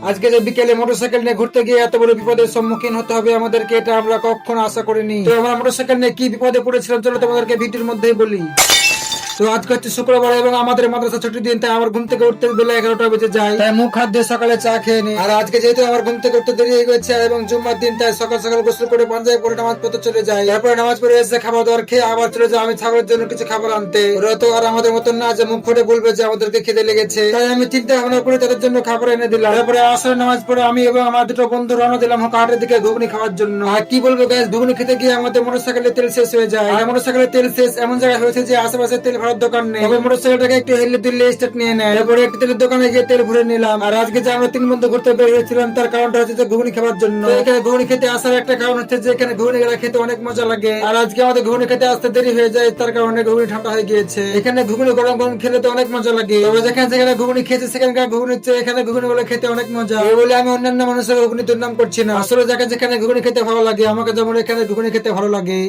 আজকে যে বিকেলে মোটরসাইকেল নিয়ে ঘুরতে গিয়ে এত বড় বিপদের সম্মুখীন হতে হবে আমাদেরকে, এটা আমরা কখনো আশা করিনি। তো আমরা মোটরসাইকেল নিয়ে কি বিপদে পড়েছিলাম চলো তোমাদেরকে ভিডিওর মধ্যেই বলি। তো আজকে হচ্ছে শুক্রবার এবং আমাদের মাদ্রাসা ছুটির দিন, তাই আমার ঘুম থেকে উঠতে বেলা 11টা বেজে যায়। তাই মুখ হাত দিয়ে সকালে চা খেয়ে নি। আর আজকে যেহেতু আমার ঘুম থেকে উঠতে দেরি হয়ে গেছে এবং জুম্মার দিন, তাই সকাল সকাল গোসল করে পাঞ্জাবি পরে নামাজ পড়তে চলে যাই। তারপরে নামাজ পড়ে এসে খাবার দাবার খেয়ে আবার চলে যাই আমি ছাগলের জন্য কিছু খাবার আনতে। ওরা তো আর আমাদের মতন না যে মুখ ফুটে বলবে যে আমাদেরকে খিদে লেগেছে, তাই আমি চিন্তা ভাবনা করে তাদের জন্য খাবার এনে দিলাম। তারপরে আসরে নামাজ পড়ে আমি এবং আমার দুটো বন্ধু রওনা দিলাম হাটের দিকে ঘুগনি খাওয়ার জন্য। আর কি বলবো গাইস, ঘুগনি খেতে গিয়ে আমাদের মোটরসাইকেলের তেল শেষ হয়ে যায়। আর মোটরসাইকেলের তেল শেষ এমন জায়গায় হয়েছে যে আশেপাশে তেল ভরার দোকান নেই। মোটরসাইকেলটাকে একটু হেলে দিল্লি স্টার্ট নিয়ে নেয়। তারপরে একটু তেলের দোকানে গিয়ে তেল ভরে নিলাম। আর আজকে যে আমরা 3 বন্ধু ঘুরতে বের হয়েছিলাম তার কারণটা হচ্ছে যে ঘুগনি খাওয়ার জন্য। তো এখানে ঘুগনি খেতে আসার একটা কারণ হচ্ছে যে এখানে ঘুগনি খেতে অনেক মজা লাগে। আর আজকে আমাদের ঘুগনি খেতে আসতে দেরি হয়ে যায়, তার কারণে ঘুগনি ঠান্ডা হয়ে গিয়েছে। এখানে ঘুগনি গরম গরম খেলে তো অনেক মজা লাগে। তবে যেখানে যেখানে ঘুগনি খেয়েছে সেখানকার ঘুগনির চেয়ে এখানে ঘুগনি গুলো খেতে অনেক মজা। এই বলে আমি অন্যান্য মানুষের ঘুগনি দুর্নাম করছি না, আসলে যাকে যেখানে ঘুগনি খেতে ভালো লাগে, আমাকে যেমন এখানে ঘুগনি খেতে ভালো লাগে।